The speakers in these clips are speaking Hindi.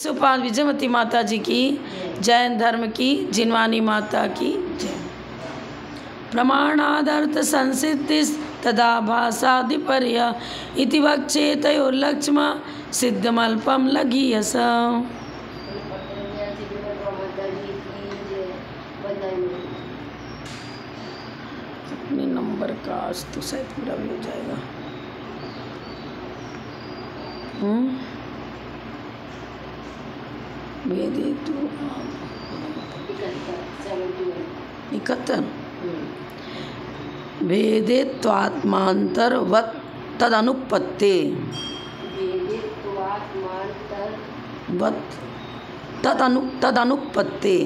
सुपाल विजयमती माता जी की, जैन धर्म की जिनवानी माता की जय। प्रमाणादर्थ संसिद्धिस् तदा भासादिपर्य इति वक्षेतयोर्लक्ष्म सिद्धमल्पम लगीयस। अपने नंबर का आज तो शायद पूरा भी हो जाएगा। वेदे तो 71 वेदे त्वात्मांतरवत् तदनुपत्ते तदनुपत्ते।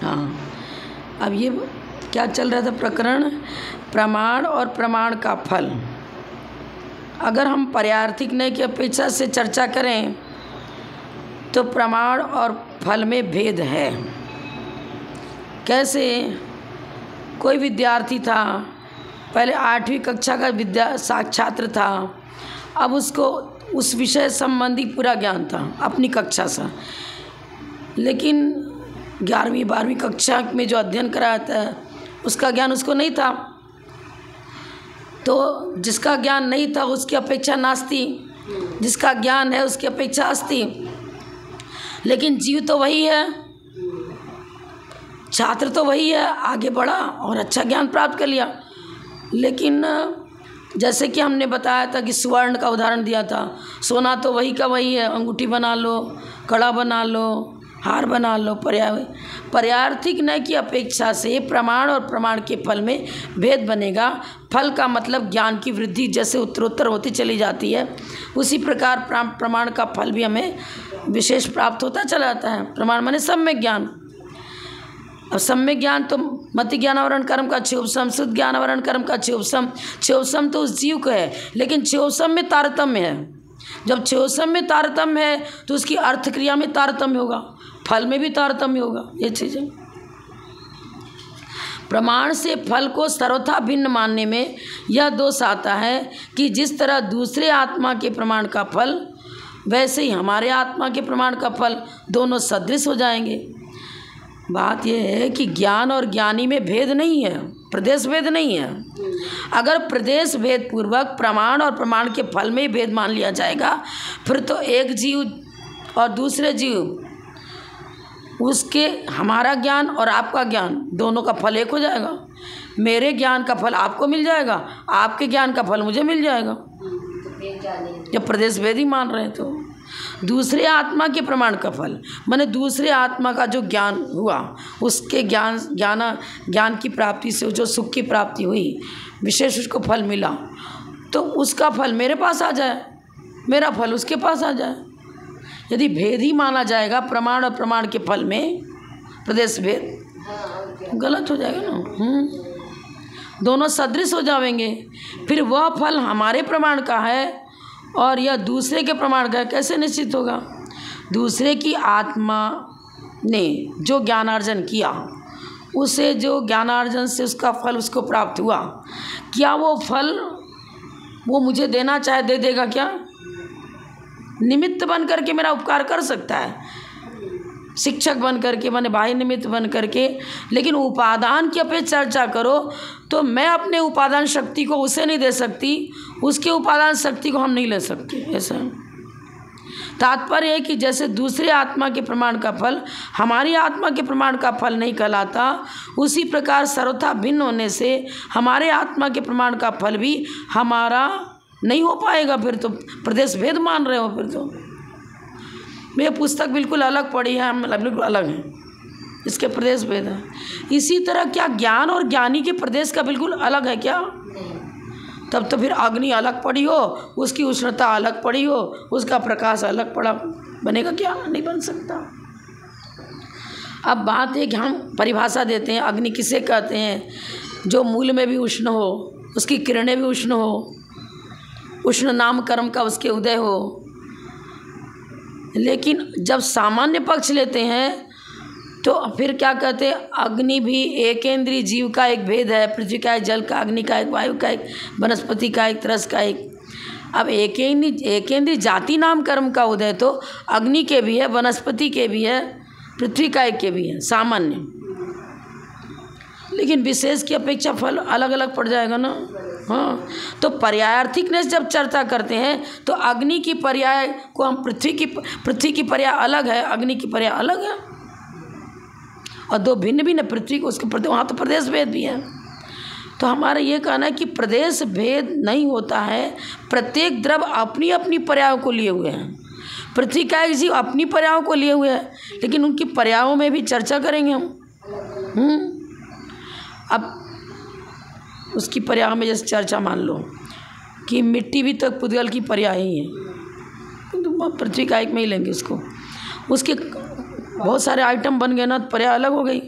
हाँ, अब ये क्या चल रहा था प्रकरण, प्रमाण और प्रमाण का फल। अगर हम पर्यार्थिक न्याय की अपेक्षा से चर्चा करें तो प्रमाण और फल में भेद है। कैसे? कोई विद्यार्थी था, पहले 8वीं कक्षा का छात्र था, अब उसको उस विषय संबंधी पूरा ज्ञान था अपनी कक्षा से, लेकिन 11वीं 12वीं कक्षा में जो अध्ययन कराया था उसका ज्ञान उसको नहीं था। तो जिसका ज्ञान नहीं था उसकी अपेक्षा नास्ति, जिसका ज्ञान है उसकी अपेक्षा अस्ति। लेकिन जीव तो वही है, छात्र तो वही है, आगे बढ़ा और अच्छा ज्ञान प्राप्त कर लिया। लेकिन जैसे कि हमने बताया था कि स्वर्ण का उदाहरण दिया था, सोना तो वही का वही है, अंगूठी बना लो, कड़ा बना लो, हार बना लो। पर्यार्थिक न्याय की अपेक्षा से प्रमाण और प्रमाण के फल में भेद बनेगा। फल का मतलब ज्ञान की वृद्धि जैसे उत्तरोत्तर होती चली जाती है, उसी प्रकार प्रमाण का फल भी हमें विशेष प्राप्त होता चला जाता है। प्रमाण माने सम्यक ज्ञान। अब सम्यक ज्ञान तो मति ज्ञानावरण कर्म का क्षयोपशम, शुद्ध ज्ञानावरण कर्म का क्षयोपशम। क्षयोपशम तो उस जीव को है, लेकिन क्षयोपशम में तारतम्य है। जब क्षयोपशम में तारतम्य है तो उसकी अर्थ क्रिया में तारतम्य होगा, फल में भी तारतम्य होगा। ये चीज़ें प्रमाण से फल को सर्वथा भिन्न मानने में यह दोष आता है कि जिस तरह दूसरे आत्मा के प्रमाण का फल, वैसे ही हमारे आत्मा के प्रमाण का फल दोनों सदृश हो जाएंगे। बात यह है कि ज्ञान और ज्ञानी में भेद नहीं है, प्रदेश भेद नहीं है। अगर प्रदेश भेद पूर्वक प्रमाण और प्रमाण के फल में ही भेद मान लिया जाएगा, फिर तो एक जीव और दूसरे जीव, उसके हमारा ज्ञान और आपका ज्ञान दोनों का फल एक हो जाएगा। मेरे ज्ञान का फल आपको मिल जाएगा, आपके ज्ञान का फल मुझे मिल जाएगा। जब प्रदेश भेद ही मान रहे हैं तो दूसरे आत्मा के प्रमाण का फल माने दूसरे आत्मा का जो ज्ञान हुआ, उसके ज्ञान की प्राप्ति से जो सुख की प्राप्ति हुई, विशेष उसको फल मिला, तो उसका फल मेरे पास आ जाए, मेरा फल उसके पास आ जाए। यदि भेद ही माना जाएगा प्रमाण और प्रमाण के फल में, प्रदेश भेद, गलत हो जाएगा ना। दोनों सदृश हो जाएंगे। फिर वह फल हमारे प्रमाण का है और यह दूसरे के प्रमाण का कैसे निश्चित होगा? दूसरे की आत्मा ने जो ज्ञानार्जन किया, उसे जो ज्ञानार्जन से उसका फल उसको प्राप्त हुआ, क्या वो फल वो मुझे देना चाहे दे देगा क्या? निमित्त बन करके मेरा उपकार कर सकता है, शिक्षक बन करके, माने बाह्य निमित्त बन करके। लेकिन उपादान की अपेक्षा चर्चा करो तो मैं अपने उपादान शक्ति को उसे नहीं दे सकती, उसके उपादान शक्ति को हम नहीं ले सकते। ऐसा तात्पर्य है कि जैसे दूसरे आत्मा के प्रमाण का फल हमारी आत्मा के प्रमाण का फल नहीं कहलाता, उसी प्रकार सर्वथा भिन्न होने से हमारे आत्मा के प्रमाण का फल भी हमारा नहीं हो पाएगा। फिर तो प्रदेश भेद मान रहे हो। फिर तो ये पुस्तक बिल्कुल अलग पढ़ी है, हम बिल्कुल अलग हैं, इसके प्रदेश भेद है। इसी तरह क्या ज्ञान और ज्ञानी के प्रदेश का बिल्कुल अलग है क्या? तब तो फिर अग्नि अलग पड़ी हो, उसकी उष्णता अलग पड़ी हो, उसका प्रकाश अलग पड़ा, बनेगा क्या? नहीं बन सकता। अब बात है कि हम परिभाषा देते हैं, अग्नि किसे कहते हैं? जो मूल में भी उष्ण हो, उसकी किरणें भी उष्ण हो, उष्ण नाम कर्म का उसके उदय हो। लेकिन जब सामान्य पक्ष लेते हैं तो फिर क्या कहते हैं? अग्नि भी एकेंद्रीय जीव का एक भेद है, पृथ्वी का एक, जल का, अग्नि का एक, वायु का एक, वनस्पति का एक, तरस का एक। अब एकेंद्रीय जाति नाम कर्म का उदय तो अग्नि के भी है, वनस्पति के भी है, पृथ्वी का एक के भी है सामान्य, लेकिन विशेष की अपेक्षा फल अलग अलग पड़ जाएगा ना। हाँ, तो पर्यायार्थिक ने जब चर्चा करते हैं तो अग्नि की पर्याय को हम पृथ्वी की पर्याय अलग है, अग्नि की पर्याय अलग है, और दो भिन्न भिन्न पृथ्वी को उसके वहाँ तो प्रदेश भेद भी है। तो हमारा ये कहना है कि प्रदेश भेद नहीं होता है, प्रत्येक द्रव अपनी अपनी पर्यायों को लिए हुए हैं। पृथ्वी का एक जीव अपनी पर्यायों को लिए हुए है, लेकिन उनकी पर्यायों में भी चर्चा करेंगे हम। अब उसकी पर्याय में जैसे चर्चा मान लो कि मिट्टी भी तो पुद्गल की पर्याय ही है, तो पृथ्वी का एक में ही लेंगे उसको, उसके बहुत सारे आइटम बन गए ना, तो पर्याय अलग हो गई।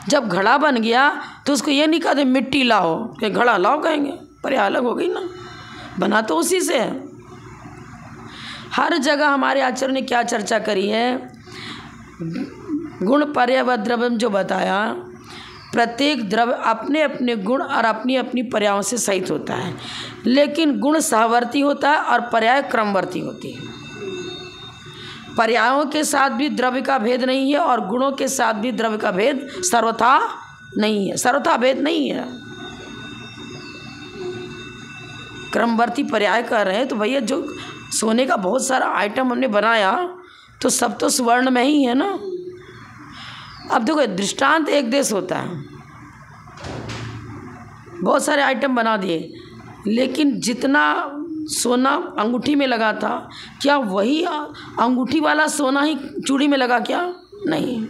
जब घड़ा बन गया तो उसको ये नहीं कहते मिट्टी लाओ, कि घड़ा लाओ कहेंगे, पर्याय अलग हो गई ना, बना तो उसी से है। हर जगह हमारे आचार्य ने क्या चर्चा करी है, गुण पर्याय व द्रव्यम जो बताया, प्रत्येक द्रव्य अपने अपने गुण और अपनी अपनी पर्यायों से सहित होता है, लेकिन गुण सहवर्ती होता है और पर्याय क्रमवर्ती होती है। पर्यायों के साथ भी द्रव्य का भेद नहीं है और गुणों के साथ भी द्रव्य का भेद सर्वथा नहीं है, सर्वथा भेद नहीं है। क्रमवर्ती पर्याय कह रहे हैं तो भैया जो सोने का बहुत सारा आइटम हमने बनाया तो सब तो स्वर्ण में ही है ना। अब देखो दृष्टांत एक देश होता है, बहुत सारे आइटम बना दिए, लेकिन जितना सोना अंगूठी में लगा था, क्या वही अंगूठी वाला सोना ही चूड़ी में लगा? क्या नहीं,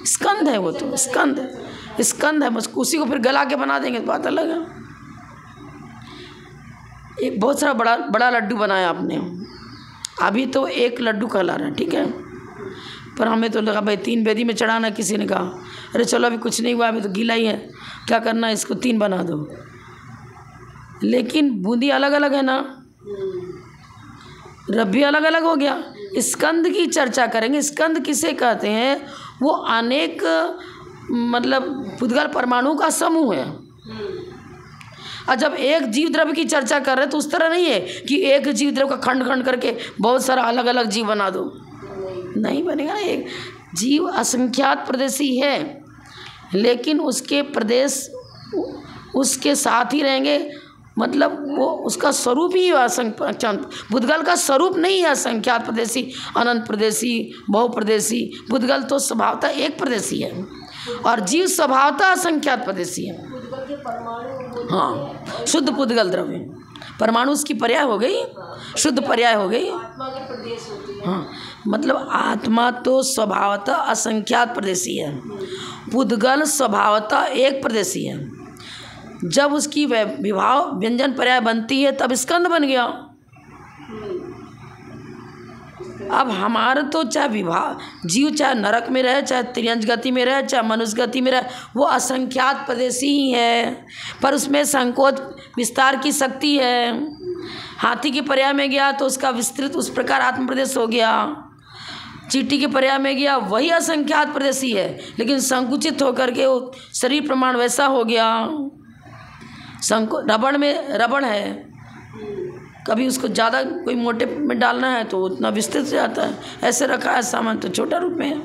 स्कंद है वो, तो स्कंद है, बस उसी को फिर गला के बना देंगे तो बात अलग है। एक बहुत सारा बड़ा लड्डू बनाया आपने, अभी तो एक लड्डू कहला रहा है, ठीक है, पर हमें तो लगा भाई 3 बेदी में चढ़ाना। किसी ने कहा अरे चलो अभी कुछ नहीं हुआ, अभी तो गीला ही है, क्या करना है, इसको 3 बना दो। लेकिन बूंदी अलग अलग है ना, रब भी अलग अलग हो गया। स्कंद की चर्चा करेंगे। स्कंद किसे कहते हैं? वो अनेक मतलब पुद्गल परमाणु का समूह है। और जब एक जीव द्रव्य की चर्चा कर रहे हैं तो उस तरह नहीं है कि एक जीव द्रव्य का खंड खंड करके बहुत सारा अलग अलग जीव बना दो, नहीं बनेगा। एक जीव असंख्यात प्रदेशी है, लेकिन उसके प्रदेश उसके साथ ही रहेंगे, मतलब वो उसका स्वरूप ही असंख्यात। पुद्गल का स्वरूप नहीं है असंख्यात प्रदेशी, अनंत प्रदेशी, बहुप्रदेशी। पुद्गल तो स्वभावतः एक प्रदेशी है और जीव स्वभावतः असंख्यात प्रदेशी है। हाँ, शुद्ध पुद्गल द्रव्य परमाणु उसकी पर्याय हो गई, शुद्ध पर्याय हो गई। हाँ, मतलब आत्मा तो स्वभावतः असंख्यात प्रदेशी है, पुद्गल स्वभावतः एक प्रदेशी है। जब उसकी विभाव व्यंजन पर्याय बनती है तब स्कंद बन गया। अब हमारा तो चाहे विभाव जीव चाहे नरक में रहे, चाहे त्रियंश गति में रहे, चाहे मनुष्य गति में रहे, वो असंख्यात प्रदेशी ही है, पर उसमें संकोच विस्तार की शक्ति है। हाथी के पर्याय में गया तो उसका विस्तृत उस प्रकार आत्म प्रदेश हो गया। चींटी के पर्याय में गया वही असंख्यात प्रदेशी है, लेकिन संकुचित होकर के वो शरीर प्रमाण वैसा हो गया। रबड़ में रबड़ है, कभी उसको ज़्यादा कोई मोटे में डालना है तो उतना विस्तृत से जाता है, ऐसे रखा है सामान तो छोटा रूप में है।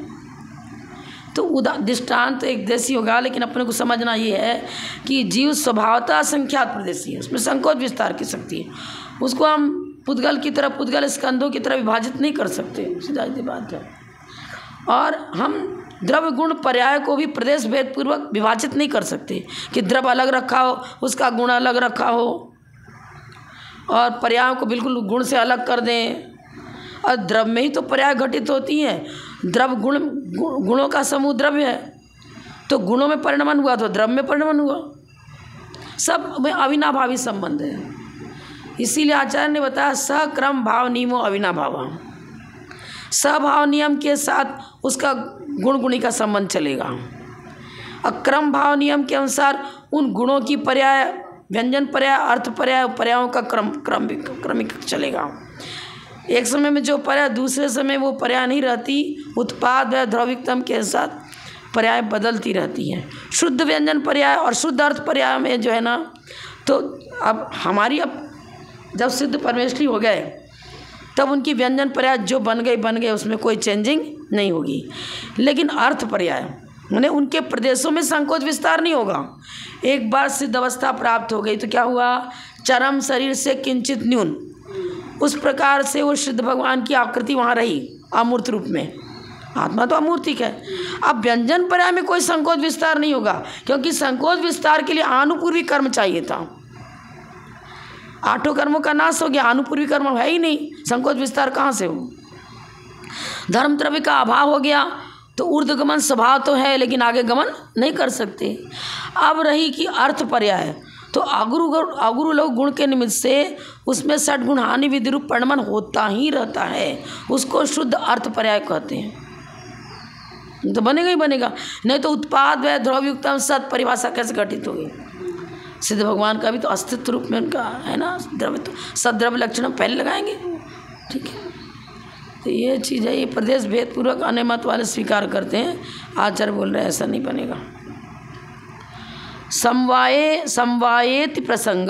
तो दृष्टांत एक देशी होगा, लेकिन अपने को समझना ये है कि जीव स्वभावतः असंख्यात प्रदेशी है, उसमें संकोच विस्तार की शक्ति है। उसको हम पुद्गल की तरह, पुद्गल स्कंदों की तरह विभाजित नहीं कर सकते, सीधा सी बात है। और हम द्रव्य गुण पर्याय को भी प्रदेश भेद पूर्वक विभाजित नहीं कर सकते कि द्रव्य अलग रखा हो, उसका गुण अलग रखा हो, और पर्यायों को बिल्कुल गुण से अलग कर दें। और द्रव्य में ही तो पर्याय घटित होती हैं। द्रव्य गुणों का समूह द्रव्य है, तो गुणों में परिणमन हुआ तो द्रव्य में परिणमन हुआ, सब में अविनाभावी संबंध है। इसीलिए आचार्य ने बताया सक्रम भाव नियमो अविनाभाव। सभाव नियम के साथ उसका गुण गुणी का संबंध चलेगा, और क्रम भाव नियम के अनुसार उन गुणों की पर्याय, व्यंजन पर्याय, अर्थ पर्याय, पर्यायों का क्रमिक चलेगा। एक समय में जो पर्याय दूसरे समय वो पर्याय नहीं रहती, उत्पाद व द्रविकतम के साथ पर्याय बदलती रहती हैं। शुद्ध व्यंजन पर्याय और शुद्ध अर्थ पर्याय में जो है ना, तो अब हमारी अब जब सिद्ध परमेष्ठी हो गए तब उनकी व्यंजन पर्याय जो बन गए, उसमें कोई चेंजिंग नहीं होगी। लेकिन अर्थ पर्याय माने उनके प्रदेशों में संकोच विस्तार नहीं होगा। एक बार सिद्ध अवस्था प्राप्त हो गई तो क्या हुआ, चरम शरीर से किंचित न्यून, उस प्रकार से वो सिद्ध भगवान की आकृति वहाँ रही अमूर्त रूप में। आत्मा तो अमूर्तिक है। अब व्यंजन पर्याय में कोई संकोच विस्तार नहीं होगा, क्योंकि संकोच विस्तार के लिए आनुपूर्वी कर्म चाहिए था। 8 कर्मों का नाश हो गया, आनुपूर्वी कर्म है ही नहीं, संकोच विस्तार कहाँ से हो। धर्म द्रव्य का अभाव हो गया तो ऊर्ध्वगमन स्वभाव तो है, लेकिन आगे गमन नहीं कर सकते। अब रही कि अर्थ पर्याय, तो अगुरु लोग गुण के निमित्त से उसमें षट गुण हानि विधि रूप परिणमन होता ही रहता है, उसको शुद्ध अर्थ पर्याय कहते हैं। तो बनेगा ही बनेगा, नहीं तो उत्पाद व ध्रुवयुक्तम सत परिभाषा कैसे घटित होगी। सिद्ध भगवान का भी तो अस्तित्व रूप में उनका है ना, द्रव्य तो सद्रव्य लक्षण पहले लगाएंगे। ठीक है, तो ये चीज़ है, ये प्रदेश भेद पूर्वक अन्य मत वाले स्वीकार करते हैं। आचार्य बोल रहे हैं ऐसा नहीं बनेगा। समवायेति प्रसंग,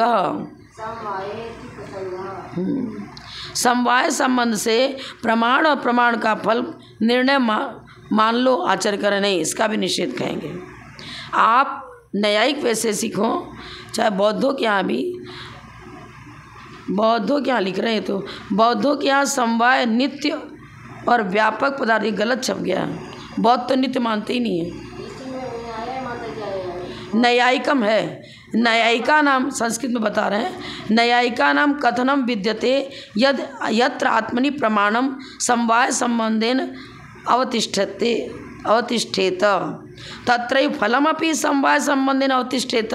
समवाय संबंध से प्रमाण और प्रमाण का फल निर्णय मान लो आचार्य करें नहीं, इसका भी निषेध कहेंगे। आप न्यायिक वैशेषिक हो, चाहे बौद्धों के यहाँ भी, बौद्धों के यहाँ लिख रहे हैं तो बौद्धों के यहाँ समवाय नित्य और व्यापक पदार्थ, ये गलत छप गया है। बौद्ध तो नित्य मानते ही नहीं है, न्यायिकम है। न्यायिका नाम संस्कृत में बता रहे हैं, न्यायिका नाम कथनम विद्यते यद यत्र आत्मनि प्रमाणम समवाय संबंधेन अवतिष्ठेत तत्रैव फलमपि समवाय संबंधेन अवतिष्ठेत।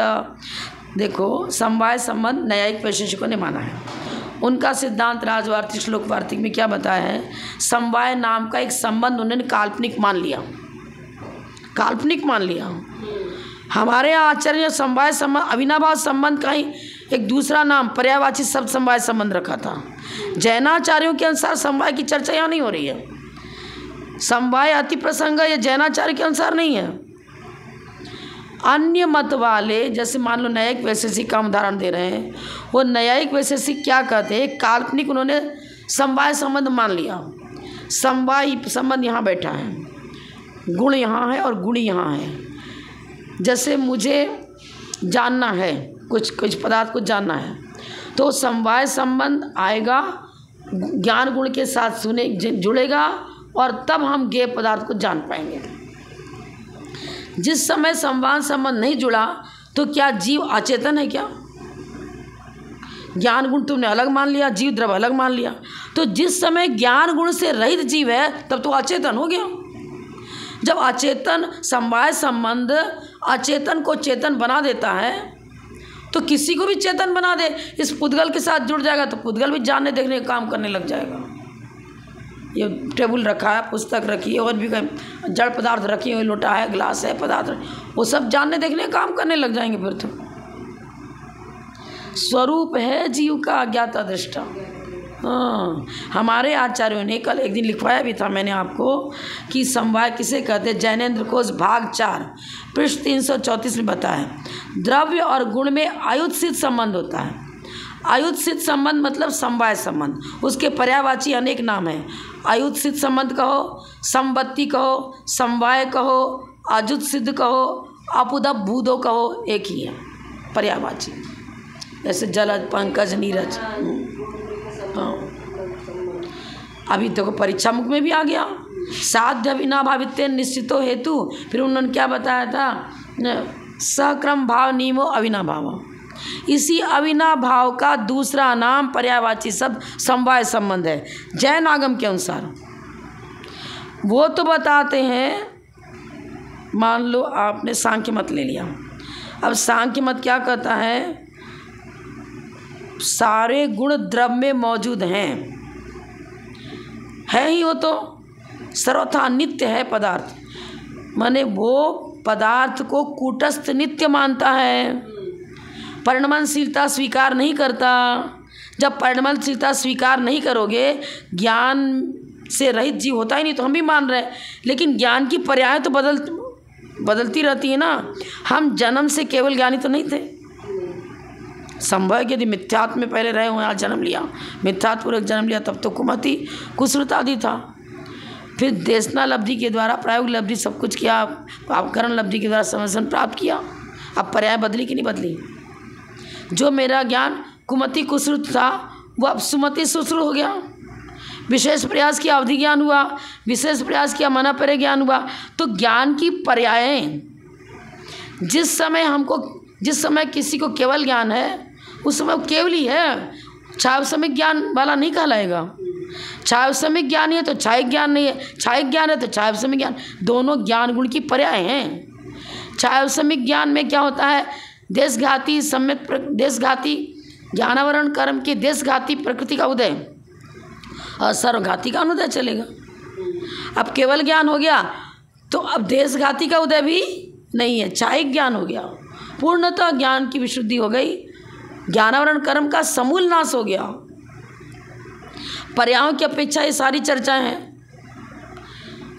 देखो, समवाय संबंध न्यायिक वैशेषिकों ने माना है। उनका सिद्धांत राजवार्तिक श्लोक वार्तिक में क्या बताया है, समवाय नाम का एक संबंध उन्होंने काल्पनिक मान लिया, काल्पनिक मान लिया। हमारे आचार्य समवाय संबंध अविनाभाव संबंध का ही एक दूसरा नाम पर्यायवाची शब्द समवाय संबंध रखा था। जैनाचार्यों के अनुसार समवाय की चर्चा यहाँ नहीं हो रही है। समवाय अति प्रसंग ये जैनाचार्य के अनुसार नहीं है। अन्य मत वाले जैसे मान लो न्यायिक वैशेषिक का उदाहरण दे रहे हैं, वो न्यायिक वैशेषिक क्या कहते हैं, काल्पनिक उन्होंने समवाय संबंध मान लिया। समवाय संबंध यहाँ बैठा है, गुण यहाँ है और गुण यहाँ है। जैसे मुझे जानना है, कुछ पदार्थ को जानना है, तो समवाय संबंध आएगा, ज्ञान गुण के साथ जुड़ेगा और तब हम ज्ञेय पदार्थ को जान पाएंगे। जिस समय समवाय संबंध नहीं जुड़ा तो क्या जीव अचेतन है क्या? ज्ञान गुण तुमने अलग मान लिया, जीव द्रव्य अलग मान लिया, तो जिस समय ज्ञान गुण से रहित जीव है तब तो अचेतन हो गया। जब अचेतन समवाय संबंध अचेतन को चेतन बना देता है तो किसी को भी चेतन बना दे, इस पुद्गल के साथ जुड़ जाएगा तो पुद्गल भी जानने देखने का काम करने लग जाएगा। ये टेबल रखा है, पुस्तक रखी है, और भी कहीं जड़ पदार्थ रखी है, लोटा है, ग्लास है, पदार्थ, वो सब जानने देखने का काम करने लग जाएंगे। फिर तो स्वरूप है जीव का अज्ञाता दृष्टा। हाँ, हमारे आचार्यों ने कल एक दिन लिखवाया भी था मैंने आपको कि समवाय किसे कहते हैं। जैनेन्द्र कोश भाग 4 पृष्ठ 334 में बताया, द्रव्य और गुण में आयुधसित संबंध होता है। आयुधसित संबंध मतलब समवाय संबंध, उसके पर्यायवाची अनेक नाम हैं। आयुधसित संबंध कहो, संबत्ति कहो, समवाय कहो, अजुत सिद्ध कहो, अपुदप भूदो कहो, एक ही है पर्यायवाची। जैसे जलज, पंकज, नीरज। हाँ, अभी देखो परीक्षा मुख में भी आ गया, साध्य अविनाभावित्व निश्चितो हेतु। फिर उन्होंने क्या बताया था, सक्रम भाव नियमो अविनाभाव। इसी अविनाभाव का दूसरा नाम पर्यायवाची शब्द समवाय संबंध है जैन आगम के अनुसार। वो तो बताते हैं, मान लो आपने सांख्य मत ले लिया, अब सांख्य मत क्या कहता है, सारे गुण द्रव्य में मौजूद हैं, है ही, वो तो सर्वथा नित्य है पदार्थ, माने वो पदार्थ को कूटस्थ नित्य मानता है, परिणमनशीलता स्वीकार नहीं करता। जब परिणमनशीलता स्वीकार नहीं करोगे, ज्ञान से रहित जीव होता ही नहीं, तो हम भी मान रहे हैं, लेकिन ज्ञान की पर्याय तो बदलती रहती है ना। हम जन्म से केवल ज्ञानी तो नहीं थे, संभव है कि यदि मिथ्यात्व में पहले रहे हो, यहाँ जन्म लिया, मिथ्यात्वपूर्वक जन्म लिया, तब तो कुमति कुसृत आदि था। फिर देशना लब्धि के द्वारा प्रायोगिक लब्धि सब कुछ किया, अपकरण लब्धि के द्वारा समर्शन प्राप्त किया। अब पर्याय बदली कि नहीं बदली? जो मेरा ज्ञान कुमति कुसृत था वो अब सुमति सुश्रुत हो गया। विशेष प्रयास किया अवधि ज्ञान हुआ, विशेष प्रयास किया मना परे ज्ञान हुआ। तो ज्ञान की पर्यायें, जिस समय किसी को केवल ज्ञान है उस समय केवल ही है, छायासमिक ज्ञान वाला नहीं कहलाएगा। छायासमिक ज्ञान है तो छायिक ज्ञान नहीं है, छायिक ज्ञान है तो छायासमिक ज्ञान, दोनों ज्ञान गुण की पर्याय हैं। छायासमिक ज्ञान में क्या होता है? देशघाती सम्यक देशघाती ज्ञानावरण कर्म की देशघाती प्रकृति का उदय और सर्वघाती का अनुदय चलेगा। अब केवल ज्ञान हो गया तो अब देशघाती का उदय भी नहीं है, छायिक ज्ञान हो गया, पूर्णतः ज्ञान की विशुद्धि हो गई, ज्ञानावरण कर्म का समूल नाश हो गया। पर्यायों की अपेक्षा ये सारी चर्चाएं हैं।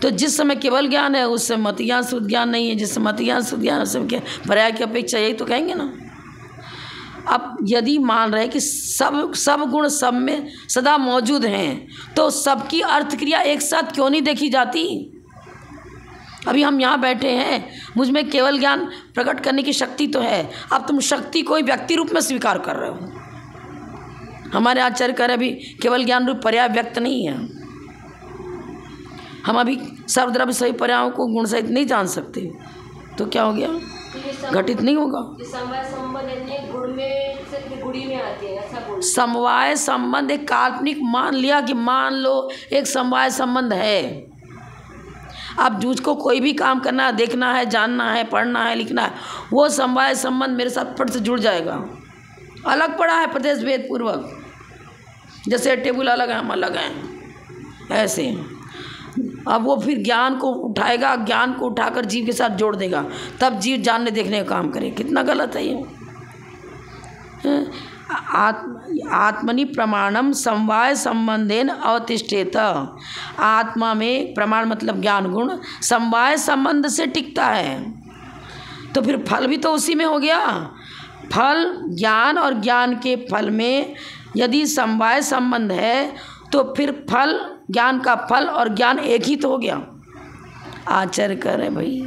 तो जिस समय केवल ज्ञान है उस समय मत ज्ञान शुद्ध ज्ञान नहीं है, जिस समय मत ज्ञान शुद्ध ज्ञान, उस समय पर्याय की अपेक्षा, यही तो कहेंगे ना। अब यदि मान रहे कि सब गुण सब में सदा मौजूद हैं तो सबकी अर्थ क्रिया एक साथ क्यों नहीं देखी जाती? अभी हम यहाँ बैठे हैं, मुझ में केवल ज्ञान प्रकट करने की शक्ति तो है, अब तुम शक्ति को ही व्यक्ति रूप में स्वीकार कर रहे हो। हमारे आचार्य कह रहे अभी केवल ज्ञान रूप पर्याय व्यक्त नहीं है। हम अभी सर्वद्रव्य सही पर्यायों को गुण सहित नहीं जान सकते, तो क्या हो गया? घटित नहीं होगा। समवाय संबंध एक काल्पनिक मान लिया कि मान लो एक समवाय संबंध है। अब जिसको कोई भी काम करना है, देखना है, जानना है, पढ़ना है, लिखना है, वो समवाय संबंध मेरे साथ फट से जुड़ जाएगा। अलग पड़ा है प्रदेश भेद पूर्वक, जैसे टेबल अलग है हम अलग हैं, ऐसे। अब वो फिर ज्ञान को उठाएगा, ज्ञान को उठाकर जीव के साथ जोड़ देगा, तब जीव जानने देखने का काम करे। कितना गलत है ये। आत्मनि प्रमाणम समवाय संबंधेन अवतिष्ठेत। आत्मा में प्रमाण मतलब ज्ञान गुण समवाय संबंध से टिकता है। तो फिर फल भी तो उसी में हो गया। फल ज्ञान और ज्ञान के फल में यदि समवाय संबंध है तो फिर फल, ज्ञान का फल और ज्ञान एक ही तो हो गया। आचार्य कह रहे भाई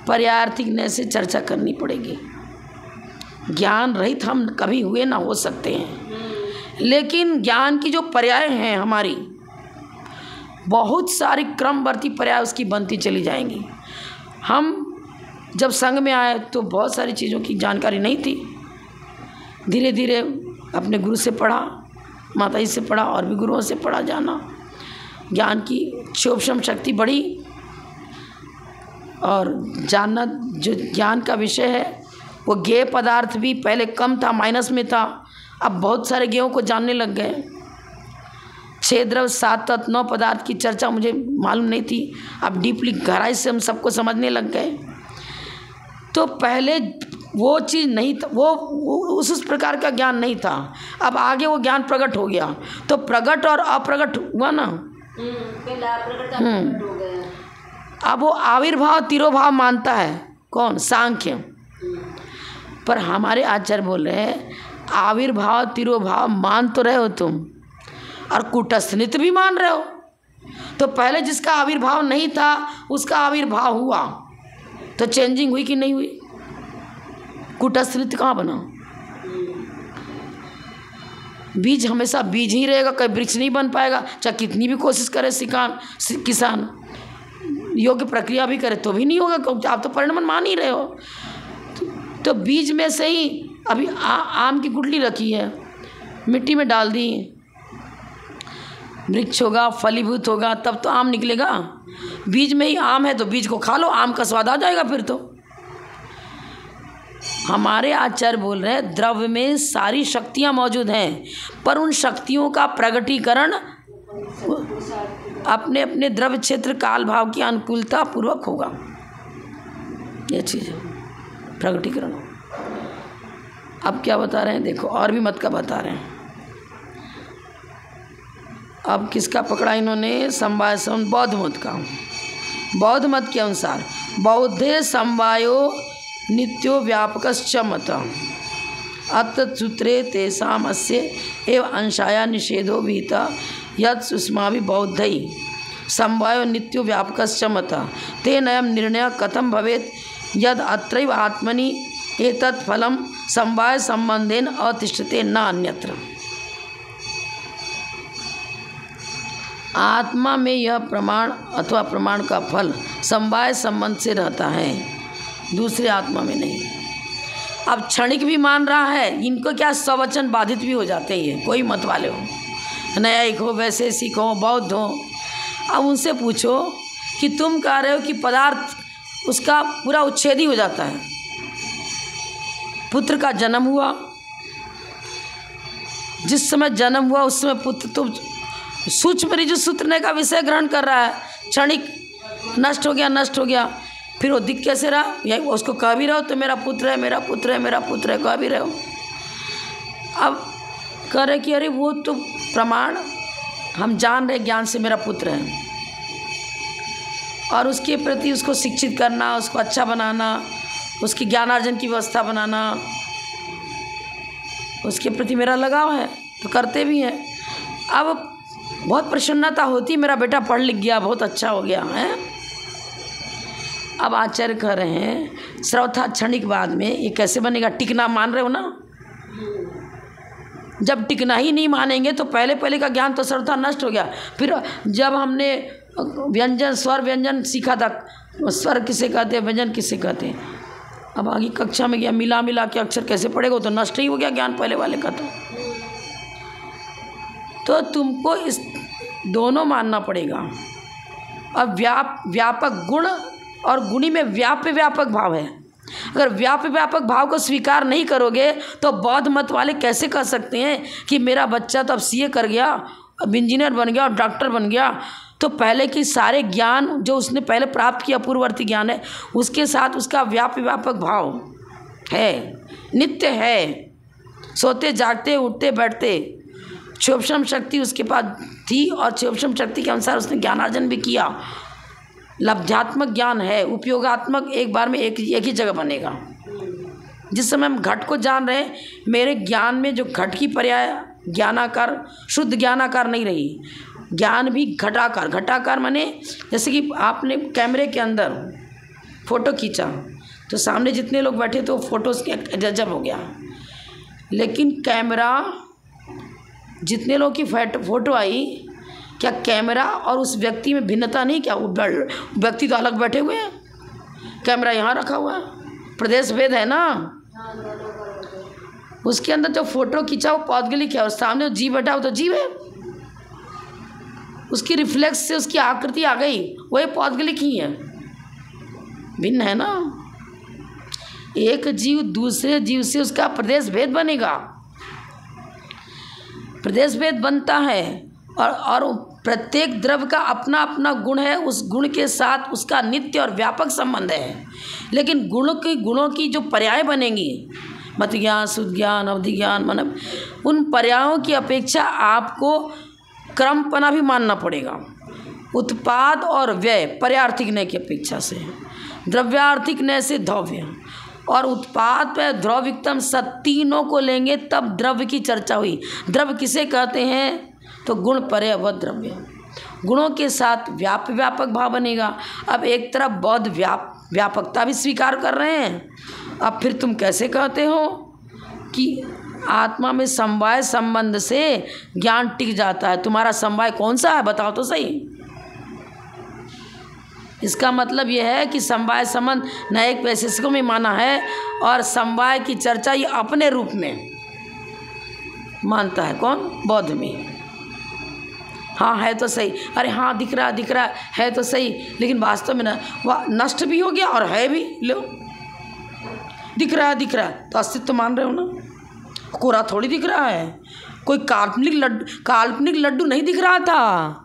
पर्यायार्थिक न्याय से चर्चा करनी पड़ेगी। ज्ञान रहित हम कभी हुए ना हो सकते हैं, लेकिन ज्ञान की जो पर्याय हैं हमारी, बहुत सारी क्रमवर्ती पर्याय उसकी बनती चली जाएंगी। हम जब संघ में आए तो बहुत सारी चीज़ों की जानकारी नहीं थी, धीरे धीरे अपने गुरु से पढ़ा, माता जी से पढ़ा और भी गुरुओं से पढ़ा, जाना, ज्ञान की क्षोभम शक्ति बढ़ी और जानना जो ज्ञान का विषय है वो ज्ञेय पदार्थ भी पहले कम था, माइनस में था, अब बहुत सारे ज्ञेयों को जानने लग गए। 6 द्रव्य 7 तत्व 9 पदार्थ की चर्चा मुझे मालूम नहीं थी, अब डीपली गहराई से हम सबको समझने लग गए। तो पहले वो चीज़ नहीं था, वो उस प्रकार का ज्ञान नहीं था। अब आगे वो ज्ञान प्रकट हो गया, तो प्रकट और अप्रकट हुआ ना। अब वो आविर्भाव तिरोभाव मानता है कौन? सांख्य। पर हमारे आचार्य बोल रहे हैं आविर्भाव तिरोभाव मान तो रहे हो तुम, और कूटस्थ भी मान रहे हो। तो पहले जिसका आविर्भाव नहीं था उसका आविर्भाव हुआ, तो चेंजिंग हुई कि नहीं हुई? कूटस्थ कहाँ बना? बीज हमेशा बीज ही रहेगा, कभी वृक्ष नहीं बन पाएगा, चाहे कितनी भी कोशिश करे किसान, योग्य प्रक्रिया भी करे तो भी नहीं होगा, क्योंकि आप तो परिणाम मान ही रहे हो। तो बीज में से ही अभी आम की गुठली रखी है, मिट्टी में डाल दी, वृक्ष होगा, फलीभूत होगा, तब तो आम निकलेगा। बीज में ही आम है तो बीज को खा लो, आम का स्वाद आ जाएगा। फिर तो हमारे आचार्य बोल रहे हैं द्रव्य में सारी शक्तियाँ मौजूद हैं, पर उन शक्तियों का प्रगटीकरण अपने अपने द्रव्य क्षेत्र काल भाव की अनुकूलता पूर्वक होगा। ये चीज़ है प्रगटीकरण। अब क्या बता रहे हैं देखो, और भी मत का बता रहे हैं। अब किसका पकड़ा इन्होंने? समवाय संबंध, बौद्ध मत का। बौद्ध मत के अनुसार बौद्धे समवायो नित्यो व्यापकश्च मत। अत्र सूत्रे तेषाम् अस्य एव अंशाया निषेधो विहिता यत् सुष्माभि बौद्धैः समवायो नित्यो व्यापकश्च मतः तेनायं निर्णयः कथं भवेत् यद् अत्रैव आत्मनि एतत् फलं समवाय संबंधेन अतिष्ठते न अन्यत्र। आत्मा में यह प्रमाण अथवा प्रमाण का फल समवाय संबंध से रहता है, दूसरे आत्मा में नहीं। अब क्षणिक भी मान रहा है, इनको क्या स्ववचन बाधित भी हो जाते हैं, कोई मत वाले हो, न्यायिक हो, वैसे सिख हो, बौद्ध हो। अब उनसे पूछो कि तुम कह रहे हो कि पदार्थ उसका पूरा उच्छेद ही हो जाता है। पुत्र का जन्म हुआ, जिस समय जन्म हुआ उस समय पुत्र तो सूक्ष्म ऋजु सूत्र का विषय ग्रहण कर रहा है, क्षणिक नष्ट हो गया, नष्ट हो गया, फिर वो दिख कैसे रहा? या उसको कह भी रहो तो मेरा पुत्र है, मेरा पुत्र है, मेरा पुत्र है, कह भी रहे हो। अब कह रहे कि अरे वो तो प्रमाण हम जान रहे ज्ञान से मेरा पुत्र है, और उसके प्रति उसको शिक्षित करना, उसको अच्छा बनाना, उसकी ज्ञानार्जन की व्यवस्था बनाना, उसके प्रति मेरा लगाव है, तो करते भी हैं। अब बहुत प्रसन्नता होती, मेरा बेटा पढ़ लिख गया, बहुत अच्छा हो गया है। अब आचार्य कह रहे हैं श्रौथा क्षणिक बाद में ये कैसे बनेगा? टिकना मान रहे हो ना? जब टिकना ही नहीं मानेंगे तो पहले पहले का ज्ञान तो श्रौथा नष्ट हो गया। फिर जब हमने व्यंजन स्वर व्यंजन सीखा था, स्वर किसे कहते हैं, व्यंजन किसे कहते हैं, अब आगे कक्षा में गया, मिला मिला के अक्षर कैसे पढ़ेगा? तो नष्ट ही हो गया ज्ञान पहले वाले का। तो तुमको इस दोनों मानना पड़ेगा। अब व्यापक गुण और गुणी में व्यापक भाव है। अगर व्यापक भाव को स्वीकार नहीं करोगे तो बौद्ध मत वाले कैसे कह सकते हैं कि मेरा बच्चा तो अब सीए कर गया, अब इंजीनियर बन गया और डॉक्टर बन गया? तो पहले की सारे ज्ञान जो उसने पहले प्राप्त किया, पूर्ववर्ती ज्ञान है, उसके साथ उसका व्यापक भाव है, नित्य है, सोते जागते उठते बैठते क्षोभम शक्ति उसके पास थी, और क्षोभम शक्ति के अनुसार उसने ज्ञानार्जन भी किया। लब्धात्मक ज्ञान है, उपयोगात्मक एक बार में एक ही जगह बनेगा। जिस समय हम घट को जान रहे हैं, मेरे ज्ञान में जो घट की पर्याय ज्ञानाकार, शुद्ध ज्ञानाकार नहीं रही, ज्ञान भी घटाकार। घटाकार माने जैसे कि आपने कैमरे के अंदर फ़ोटो खींचा तो सामने जितने लोग बैठे तो फोटोज गजब हो गया, लेकिन कैमरा जितने लोग की फ़ोटो आई, क्या कैमरा और उस व्यक्ति में भिन्नता नहीं? क्या वो व्यक्ति तो अलग बैठे हुए हैं, कैमरा यहाँ रखा हुआ है, प्रदेश भेद है ना। उसके अंदर जो फोटो खींचा वो पौद्गलिक है, और सामने जीव बैठा हो तो जीव है, उसकी रिफ्लेक्स से उसकी आकृति आ गई, वही पौद्गलिक ही है, भिन्न है ना। एक जीव दूसरे जीव से उसका प्रदेश भेद बनेगा, प्रदेश भेद बनता है, और प्रत्येक द्रव्य का अपना अपना गुण है, उस गुण के साथ उसका नित्य और व्यापक संबंध है। लेकिन गुणों की जो पर्याय बनेंगी, मत ज्ञान, शुद्ध ज्ञान, अवधि ज्ञान, मतलब उन पर्यायों की अपेक्षा आपको क्रमपना भी मानना पड़ेगा। उत्पाद और व्यय पर्यार्थिक नय की अपेक्षा से, द्रव्यार्थिक नय से द्रव्य, और उत्पाद पे द्रव्यतम तीनों को लेंगे तब द्रव्य की चर्चा हुई। द्रव्य किसे कहते हैं? तो गुण पर्याय व द्रव्य, गुणों के साथ व्यापक भाव बनेगा। अब एक तरफ बौद्ध व्यापकता भी स्वीकार कर रहे हैं, अब फिर तुम कैसे कहते हो कि आत्मा में समवाय संबंध से ज्ञान टिक जाता है? तुम्हारा समवाय कौन सा है बताओ तो सही। इसका मतलब यह है कि समवाय संबंध न्यायिक वैशेषिकों में माना है, और समवाय की चर्चा ये अपने रूप में मानता है कौन? बौद्ध में। हाँ है तो सही, अरे हाँ दिख रहा है तो सही, लेकिन वास्तव में ना वह नष्ट भी हो गया और है भी। लो दिख रहा है तो अस्तित्व मान रहे हो ना, कोरा थोड़ी दिख रहा है। कोई काल्पनिक लड्डू नहीं दिख रहा था,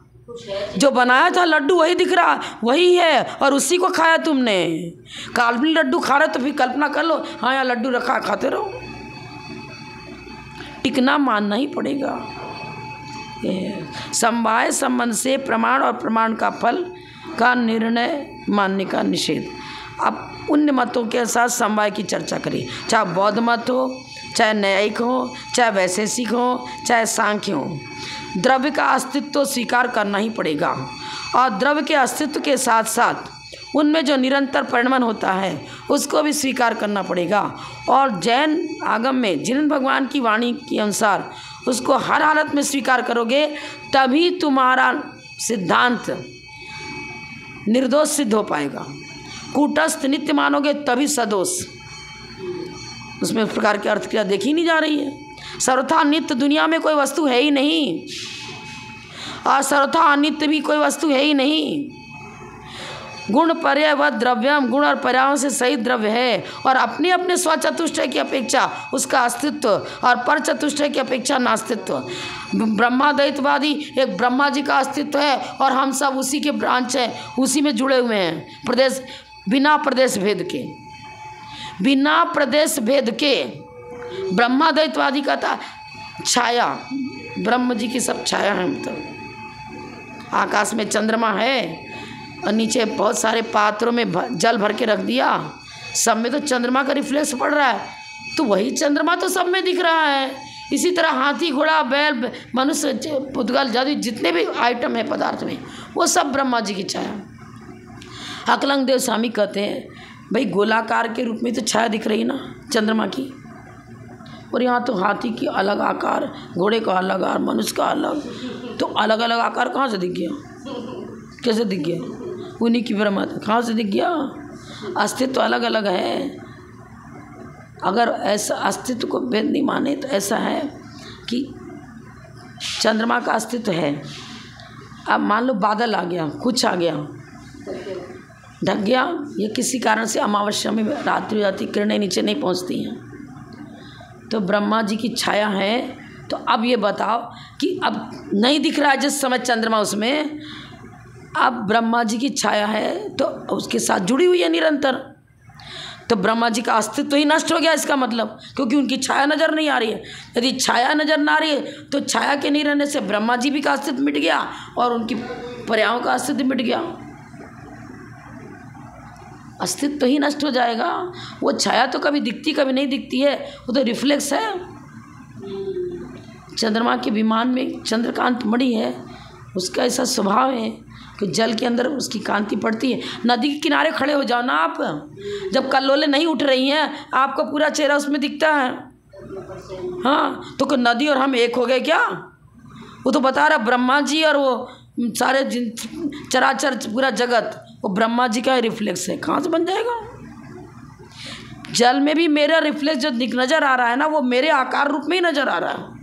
जो बनाया था लड्डू वही दिख रहा, वही है, और उसी को खाया तुमने। काल्पनिक लड्डू खा रहे तो फिर कल्पना कर लो, हाँ यहाँ लड्डू रखा, खाते रहो। टिकना मानना ही पड़ेगा। समवाय संबंध से प्रमाण और प्रमाण का फल का निर्णय मानने का निषेध। अब उन मतों के साथ समवाय की चर्चा करें, चाहे बौद्ध मत हो, चाहे न्यायिक हो, चाहे वैशेषिक हो, चाहे सांख्य हो, द्रव्य का अस्तित्व तो स्वीकार करना ही पड़ेगा। और द्रव्य के अस्तित्व के साथ साथ उनमें जो निरंतर परिणमन होता है उसको भी स्वीकार करना पड़ेगा। और जैन आगम में जिनेंद्र भगवान की वाणी के अनुसार उसको हर हालत में स्वीकार करोगे, तभी तुम्हारा सिद्धांत निर्दोष सिद्ध हो पाएगा। कूटस्थ नित्य मानोगे तभी सदोष। उसमें उस प्रकार की अर्थ क्रिया देखी नहीं जा रही है। सर्वथा नित्य दुनिया में कोई वस्तु है ही नहीं, और सर्वथा अनित्य भी कोई वस्तु है ही नहीं। गुण पर्याय व द्रव्यम, गुण और पर्यायों से सही द्रव्य है, और अपने अपने स्वचतुष्टय की अपेक्षा उसका अस्तित्व और पर चतुष्टय की अपेक्षा नास्तित्व। ब्रह्माद्वैतवादी एक ब्रह्मा जी का अस्तित्व है और हम सब उसी के ब्रांच हैं, उसी में जुड़े हुए हैं, प्रदेश बिना प्रदेश भेद के, बिना प्रदेश भेद के। ब्रह्माद्वैतवादी का था छाया, ब्रह्म जी की सब छाया है। मतलब आकाश में चंद्रमा है और नीचे बहुत सारे पात्रों में जल भर के रख दिया, सब में तो चंद्रमा का रिफ्लेक्स पड़ रहा है, तो वही चंद्रमा तो सब में दिख रहा है। इसी तरह हाथी, घोड़ा, बैल, मनुष्य, पुतगल, जादू, जितने भी आइटम है पदार्थ में, वो सब ब्रह्मा जी की छाया। अकलंग देव स्वामी कहते हैं भाई गोलाकार के रूप में तो छाया दिख रही ना चंद्रमा की, और यहाँ तो हाथी की अलग आकार, घोड़े का अलग आकार, मनुष्य का अलग, तो अलग अलग आकार कहाँ से दिख गया? कैसे दिख गया? उन्हीं की ब्रह्मा कहाँ से दिख गया? अस्तित्व तो अलग अलग है। अगर ऐसा अस्तित्व को भेद नहीं माने तो ऐसा है कि चंद्रमा का अस्तित्व है, अब मान लो बादल आ गया, कुछ आ गया, ढक गया, ये किसी कारण से अमावस्या में रात्रि हो जाती, किरणें नीचे नहीं पहुंचती हैं, तो ब्रह्मा जी की छाया है। तो अब ये बताओ कि अब नहीं दिख रहा है जिस समय चंद्रमा, उसमें अब ब्रह्मा जी की छाया है तो उसके साथ जुड़ी हुई है निरंतर, तो ब्रह्मा जी का अस्तित्व ही नष्ट हो गया इसका मतलब, क्योंकि उनकी छाया नज़र नहीं आ रही है। यदि छाया नज़र ना आ रही है तो छाया के नहीं रहने से ब्रह्मा जी भी का अस्तित्व मिट गया और उनकी पर्यायों का अस्तित्व मिट गया, अस्तित्व ही नष्ट हो जाएगा। वो छाया तो कभी दिखती कभी नहीं दिखती है, वो तो रिफ्लेक्स है। चंद्रमा के विमान में चंद्रकांत मणि है, उसका ऐसा स्वभाव है कि जल के अंदर उसकी कांति पड़ती है। नदी के किनारे खड़े हो जाओ ना आप, जब कल्लोलें नहीं उठ रही हैं, आपका पूरा चेहरा उसमें दिखता है। हाँ, तो नदी और हम एक हो गए क्या? वो तो बता रहा ब्रह्मा जी और वो सारे चराचर पूरा जगत वो ब्रह्मा जी का रिफ्लेक्स है, कहाँ से बन जाएगा? जल में भी मेरा रिफ्लेक्स जो नज़र आ रहा है ना, वो मेरे आकार रूप में ही नज़र आ रहा है,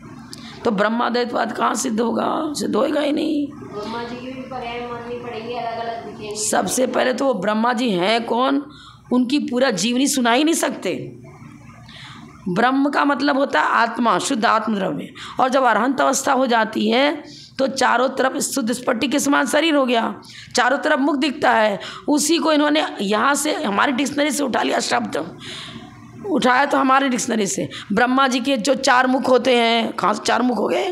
तो ब्रह्माद्वैतवाद कहाँ सिद्ध होगा? सिद्ध होएगा ही नहीं। ब्रह्मा जी की भी पर्याय माननी पड़ेगी, अलग अलग दिखेंगे। सबसे पहले तो वो ब्रह्मा जी हैं कौन, उनकी पूरा जीवनी सुना ही नहीं सकते। ब्रह्म का मतलब होता है आत्मा, शुद्ध आत्मद्रव्य, और जब अरहंत अवस्था हो जाती है तो चारों तरफ शुद्ध स्फटिक के समान शरीर हो गया, चारों तरफ मुख दिखता है। उसी को इन्होंने यहाँ से हमारी डिक्शनरी से उठा लिया, शब्द उठाया तो हमारे डिक्शनरी से। ब्रह्मा जी के जो 4 मुख होते हैं, कहाँ से 4 मुख हो गए?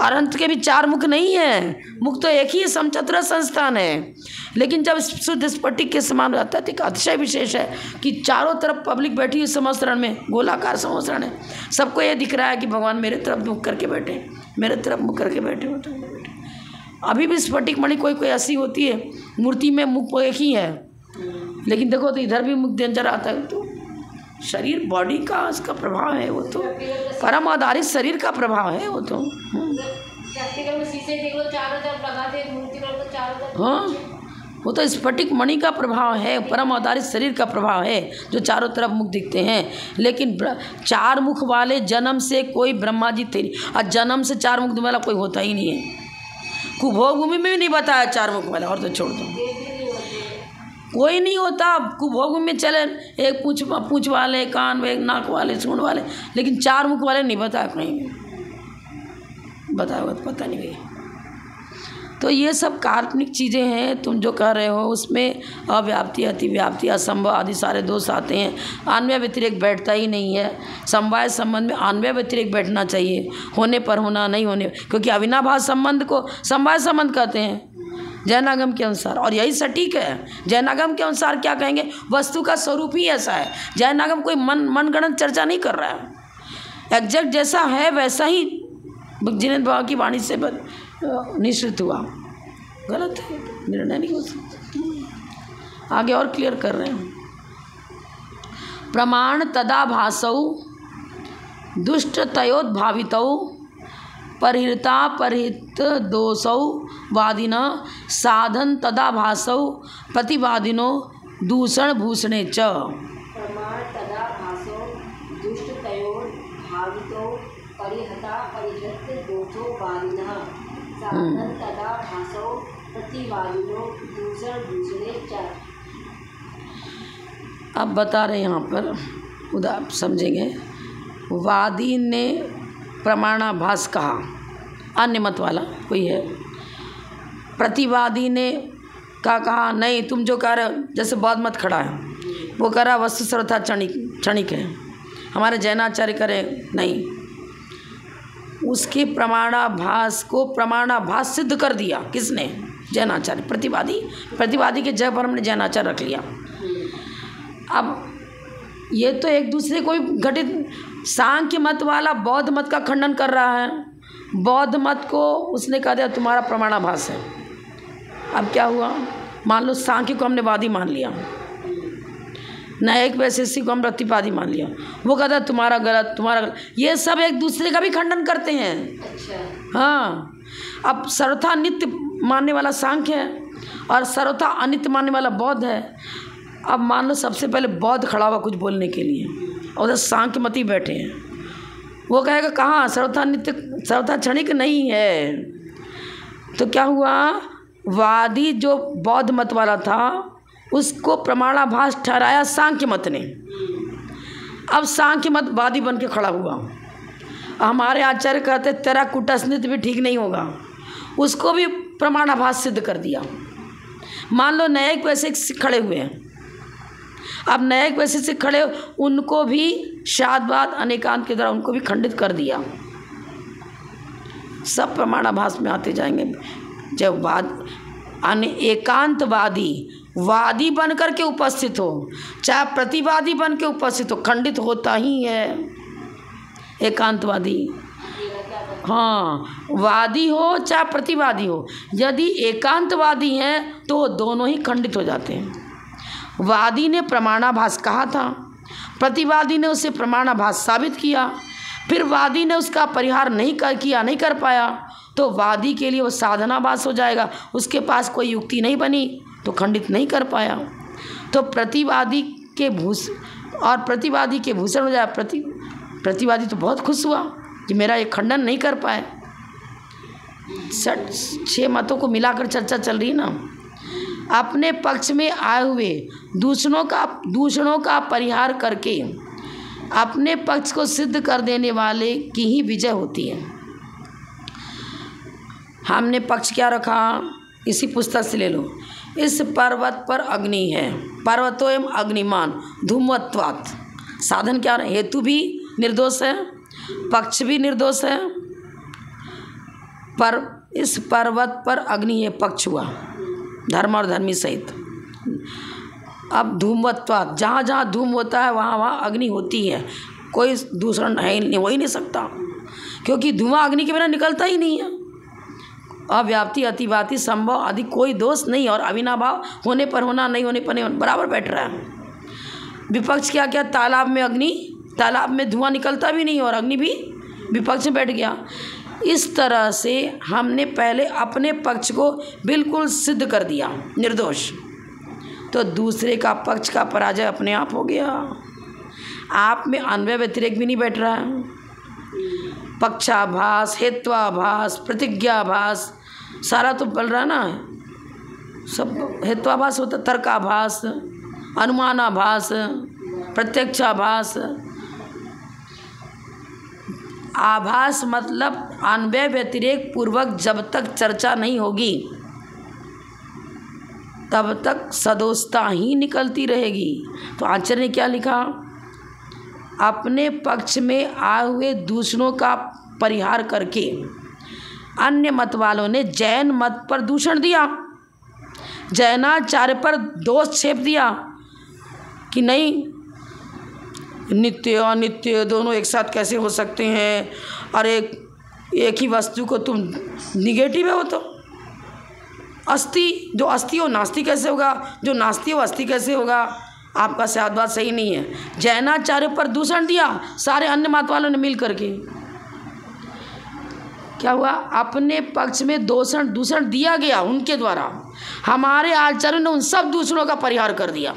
अनंत के भी 4 मुख नहीं है, मुख तो एक ही समचतुर संस्थान है। लेकिन जब शुद्ध स्फटिक के समान रहता है तो एक अतिशय विशेष है कि चारों तरफ पब्लिक बैठी है समस्तरण में, गोलाकार समस्तरण है, सबको ये दिख रहा है कि भगवान मेरे तरफ मुख करके बैठे, मेरे तरफ मुख करके बैठे। अभी भी स्फटिक मणि कोई कोई ऐसी होती है, मूर्ति में मुख एक ही है, लेकिन देखो तो इधर भी मुख नजर आता है। तो शरीर बॉडी का उसका प्रभाव है, वो तो परम आधारित शरीर का प्रभाव है वो तो। हाँ, वो तो स्फटिक मणि का प्रभाव है, परम आधारित शरीर का प्रभाव है जो चारों तरफ मुख दिखते हैं। लेकिन 4 मुख वाले जन्म से कोई ब्रह्मा जी थे, और जन्म से 4 मुख वाला कोई होता ही नहीं है। कुभोग भूमि में भी नहीं बताया 4 मुख वाला, और तो छोड़ दो, कोई नहीं होता। कुभोग में चले एक पूंछ वाले, कान में, एक नाक वाले, सूंड वाले, लेकिन 4 मुख वाले नहीं बताया कहीं भी, बताया हुआ तो पता नहीं भैया। तो ये सब काल्पनिक चीज़ें हैं, तुम जो कह रहे हो उसमें अव्याप्ति, अतिव्याप्ति, असंभव आदि सारे दोष आते हैं। अन्वय व्यतिरेक बैठता ही नहीं है। समवाय संबंध में अन्वय व्यतिरेक बैठना चाहिए, होने पर होना, नहीं होने, क्योंकि अविनाभाव संबंध को समवाय संबंध कहते हैं जैनागम के अनुसार, और यही सटीक है। जैनागम के अनुसार क्या कहेंगे, वस्तु का स्वरूप ही ऐसा है। जैनागम कोई मनगढ़ंत चर्चा नहीं कर रहा है, एग्जैक्ट जैसा है वैसा ही जिनेन्द्र बाबा की वाणी से निश्चित हुआ, गलत है, निर्णय नहीं हो सकता। आगे और क्लियर कर रहे हैं। प्रमाण तदा भासौ दुष्ट तयोद्भावितौ परिहृता परिहित दोषौ वादिन साधन तदा भासौ प्रतिवादिनो दूषण भूषणे च। प्रमाण तदा भासौ दुष्ट तयोद्भावितौ परिहता परिहित दोषौ वादिनः साधन तदा भासौ प्रतिवादिनो दूषण भूषणे च। अब बता रहे यहाँ पर उदाहरण समझेंगे। वादी ने प्रमाणाभास कहा, अन्य मत वाला कोई है, प्रतिवादी ने क्या कहा, नहीं तुम जो कह रहे हो, जैसे बौद्ध मत खड़ा है, वो कह रहा वस्तु सर्वथा क्षणिक है, हमारे जैनाचार्य करें नहीं, उसके प्रमाणाभास को प्रमाणाभास सिद्ध कर दिया किसने, जैनाचार्य। प्रतिवादी के जगह पर हमने जैनाचार्य रख लिया। अब ये तो एक दूसरे को घटित, सांख्य मत वाला बौद्ध मत का खंडन कर रहा है, बौद्ध मत को उसने कह दिया तुम्हारा प्रमाणाभास है। अब क्या हुआ, मान लो सांख्य को हमने वादी मान लिया, न्यायिक वैशेषिकी को हम प्रतिवादी मान लिया, वो कहता है तुम्हारा गलत। ये सब एक दूसरे का भी खंडन करते हैं। अच्छा। हाँ, अब सर्वथा नित्य मानने वाला सांख्य है और सर्वथा अनित्य मानने वाला बौद्ध है। अब मान लो सबसे पहले बौद्ध खड़ा हुआ कुछ बोलने के लिए और उधर सांख्य मती बैठे हैं, वो कहेगा कहाँ सर्वथा नित्य सर्वथा क्षणिक नहीं है। तो क्या हुआ, वादी जो बौद्ध मत वाला था उसको प्रमाणाभास ठहराया सांख्य मत ने। अब सांख्य मत वादी बन के खड़ा हुआ, हमारे आचार्य कहते तेरा कुटस्नित भी ठीक नहीं होगा, उसको भी प्रमाणाभास सिद्ध कर दिया। मान लो न्यायिक वैसे खड़े हुए हैं, अब न्यायिक वैसे से खड़े उनको भी शादवाद अनेकांत के द्वारा उनको भी खंडित कर दिया। सब प्रमाणाभास में आते जाएंगे। जब एकांतवादी वादी बन कर के उपस्थित हो, चाहे प्रतिवादी बन के उपस्थित हो, खंडित होता ही है एकांतवादी। हाँ, वादी हो चाहे प्रतिवादी हो, यदि एकांतवादी हैं तो दोनों ही खंडित हो जाते हैं। वादी ने प्रमाणाभास कहा था, प्रतिवादी ने उसे प्रमाणाभास साबित किया, फिर वादी ने उसका परिहार नहीं कर पाया, तो वादी के लिए वो साधनाभास हो जाएगा, उसके पास कोई युक्ति नहीं बनी तो खंडित नहीं कर पाया। तो प्रतिवादी के भूषण हो जाए। प्रतिवादी तो बहुत खुश हुआ कि मेरा ये खंडन नहीं कर पाए। 6 मतों को मिलाकर चर्चा चल रही है ना। अपने पक्ष में आए हुए दूषणों का परिहार करके अपने पक्ष को सिद्ध कर देने वाले की ही विजय होती है। हमने पक्ष क्या रखा, इसी पुस्तक से ले लो। इस पर्वत पर अग्नि है, पर्वतो एवं अग्निमान धूमवत्वात्। साधन क्या है, हेतु भी निर्दोष है, पक्ष भी निर्दोष है, पर इस पर्वत पर अग्नि है, पक्ष हुआ धर्म और धर्मी सहित। अब धूमवत्वात्, जहाँ जहाँ धूम होता है वहाँ वहाँ अग्नि होती है, कोई दूसरा है हो ही नहीं सकता, क्योंकि धुआं अग्नि के बिना निकलता ही नहीं है। अव्याप्ति अतिव्याप्ति संभव आदि कोई दोष नहीं, और अविनाभाव होने पर होना, नहीं होने पर नहीं होना, बराबर बैठ रहा है। विपक्ष क्या क्या, तालाब में अग्नि, तालाब में धुआं निकलता भी नहीं और अग्नि भी विपक्ष में बैठ गया। इस तरह से हमने पहले अपने पक्ष को बिल्कुल सिद्ध कर दिया निर्दोष, तो दूसरे का पक्ष का पराजय अपने आप हो गया। आप में अन्वय व्यतिरेक भी नहीं बैठ रहा है। पक्षाभास, हेत्वाभास, प्रतिज्ञाभास सारा तो बल रहा ना, सब हेत्वाभास होता, तर्काभास, अनुमानाभास, प्रत्यक्षाभास। आभास मतलब अन्वय व्यतिरेक पूर्वक जब तक चर्चा नहीं होगी तब तक सदोषता ही निकलती रहेगी। तो आचार्य ने क्या लिखा, अपने पक्ष में आए हुए दूसरों का परिहार करके अन्य मत वालों ने जैन मत पर दूषण दिया, जैनाचार्य पर दोष छेप दिया कि नहीं नित्य अनित्य दोनों एक साथ कैसे हो सकते हैं? और एक ही वस्तु को तुम निगेटिव है, वो तो अस्थि, जो अस्थि हो नास्ति कैसे होगा? जो नास्ति हो अस्थि कैसे होगा? आपका शायद बात सही नहीं है। जैनाचार्य पर दूषण दिया सारे अन्य मत वालों ने मिल करके, क्या हुआ? अपने पक्ष में दूषण दिया गया उनके द्वारा, हमारे आचार्यों ने उन सब दूषणों का परिहार कर दिया।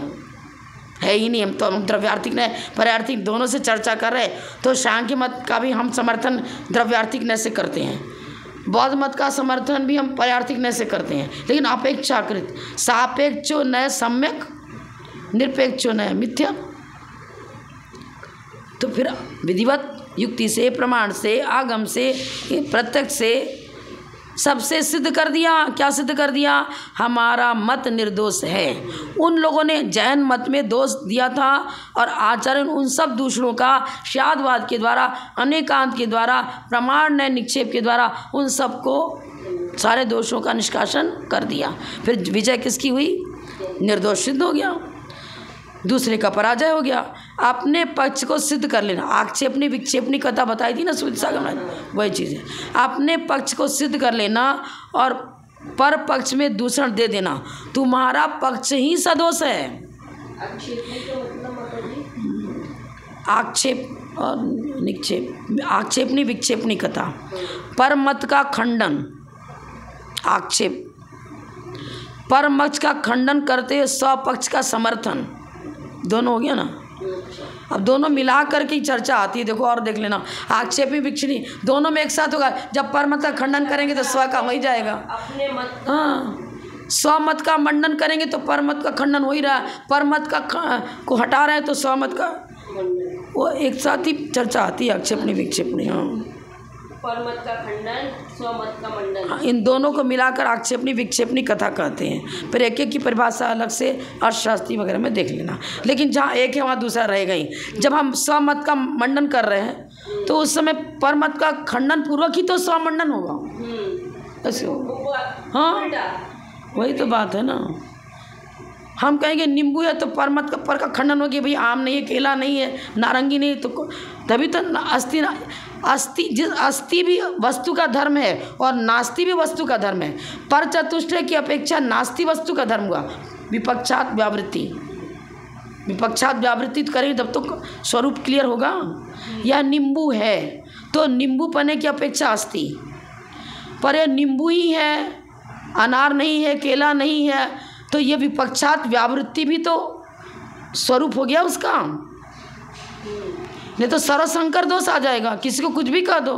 है ही नहीं, हम द्रव्यार्थिक ने पर्यार्थिक दोनों से चर्चा कर रहे, तो सांख्य मत का भी हम समर्थन द्रव्यार्थिक न से करते हैं, बौद्ध मत का समर्थन भी हम पर्यार्थिक न से करते हैं, लेकिन अपेक्षाकृत, सापेक्षो न सम्यक, निरपेक्षो न मिथ्या। तो फिर विधिवत युक्ति से, प्रमाण से, आगम से, प्रत्यक्ष से सबसे सिद्ध कर दिया। क्या सिद्ध कर दिया? हमारा मत निर्दोष है। उन लोगों ने जैन मत में दोष दिया था और आचार्य उन सब दूषणों का शादवाद के द्वारा, अनेकांत के द्वारा, प्रमाण न निक्षेप के द्वारा उन सबको सारे दोषों का निष्कासन कर दिया। फिर विजय किसकी हुई? निर्दोष सिद्ध हो गया, दूसरे का पराजय हो गया। अपने पक्ष को सिद्ध कर लेना, आक्षेपनी विक्षेपनी कथा बताई थी ना सुविध सागर में, वही चीज़ है। अपने पक्ष को सिद्ध कर लेना और पर पक्ष में दूषण दे देना, तुम्हारा पक्ष ही सदोष है। आक्षेप और निक्षेप, आक्षेपनी विक्षेपनी कथा, पर मत का खंडन, आक्षेप, पर मत का खंडन करते स्वपक्ष का समर्थन, दोनों हो गया ना। अब दोनों मिला करके ही चर्चा आती है, देखो और देख लेना, आक्षेपी विक्षेपी दोनों में एक साथ होगा। जब परमत का खंडन करेंगे तो स्व का हो ही जाएगा। अपने मत, हाँ, स्वमत का मंडन करेंगे तो परमत का खंडन हो ही रहा है, परमत का को हटा रहे हैं तो स्वमत का, वो एक साथ ही चर्चा आती है, आक्षेपणी विक्षेपणी। हाँ, परमत का खंडन, स्वमत का मंडन, हाँ, इन दोनों को मिलाकर आक्षेपणी विक्षेपणी कथा कहते हैं। फिर एक एक की परिभाषा अलग से अर्थशास्त्री वगैरह में देख लेना, लेकिन जहाँ एक है वहाँ दूसरा रहेगा ही। जब हम स्वमत का मंडन कर रहे हैं तो उस समय परमत का खंडन पूर्वक ही तो स्वमंडन होगा, ऐसे होगा। हाँ, वही तो बात है ना। हम कहेंगे नींबू है तो परमत का पर का खंडन होगी, भाई आम नहीं है, केला नहीं है, नारंगी नहीं, तो तभी तो अस्थि भी वस्तु का धर्म है और नास्ति भी वस्तु का धर्म है। पर चतुष्टय की अपेक्षा नास्ति वस्तु का धर्म हुआ। विपक्षात व्यावृत्ति, विपक्षात व्यावृत्ति करेंगे तब तो स्वरूप क्लियर होगा। यह नींबू है तो नींबू पने की अपेक्षा अस्थि, पर यह नींबू ही है, अनार नहीं है, केला नहीं है, तो ये विपक्षात व्यावृत्ति भी तो स्वरूप हो गया उसका। नहीं तो सर्वसंकर दोष आ जाएगा, किसी को कुछ भी कह दो।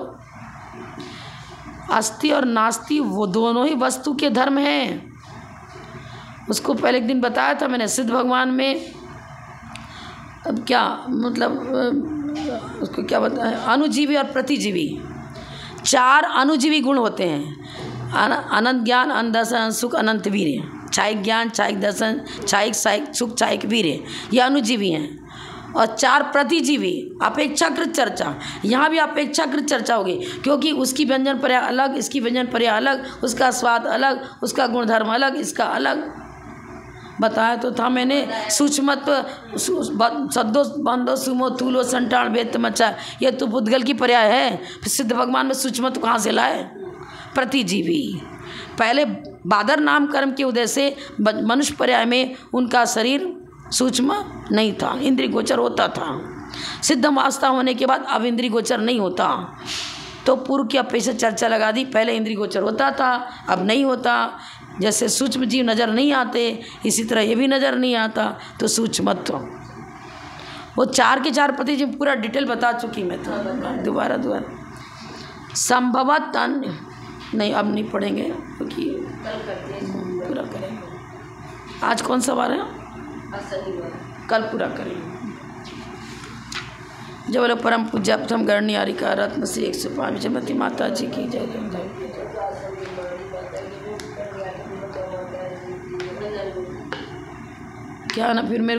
अस्थि और नास्ति वो दोनों ही वस्तु के धर्म हैं। उसको पहले एक दिन बताया था मैंने, सिद्ध भगवान में। अब क्या मतलब उसको क्या बताया, अनुजीवी और प्रतिजीवी, 4 अनुजीवी गुण होते हैं। अनंत ज्ञान, अनंत दर्शन, सुख, अनंत वीर्य। छायिक ज्ञान, छायिक दर्शन, छायिक सुख, छायिक वीर्य, ये अनुजीवी हैं। और 4 प्रतिजीवी, अपेक्षाकृत चर्चा। यहाँ भी अपेक्षाकृत चर्चा होगी, क्योंकि उसकी व्यंजन पर्याय अलग, इसकी व्यंजन पर्याय अलग, उसका स्वाद अलग, उसका गुणधर्म अलग, इसका अलग बताया तो था मैंने। सूक्ष्मत्व सद्दो बंदो सुमो थूलो संटाण वेद मचा, ये तो पुद्गल की पर्याय है। फिर सिद्ध भगवान में सूक्ष्मत्व कहाँ से लाए? प्रतिजीवी। पहले बादर नाम कर्म के उदय से मनुष्य पर्याय में उनका शरीर सूक्ष्म नहीं था, इंद्रिय गोचर होता था। सिद्ध अवस्था होने के बाद अब इंद्रिय गोचर नहीं होता, तो पूर्व की अपेक्षा चर्चा लगा दी। पहले इंद्रिय गोचर होता था, अब नहीं होता। जैसे सूक्ष्म जीव नज़र नहीं आते, इसी तरह ये भी नज़र नहीं आता, तो सूक्ष्मत्व। वो 4 के 4 प्रतिजीव पूरा डिटेल बता चुकी मैं तो, दोबारा संभवत नहीं, अब नहीं पढ़ेंगे क्योंकि पूरा करेंगे। आज कौन सा वार है? कल पूरा करेंगे। जब बोलो परम पूज्य प्रथम गणनीयारी का रत्न श्री 105 जयमती माता जी की जय। क्या ना फिर मेरे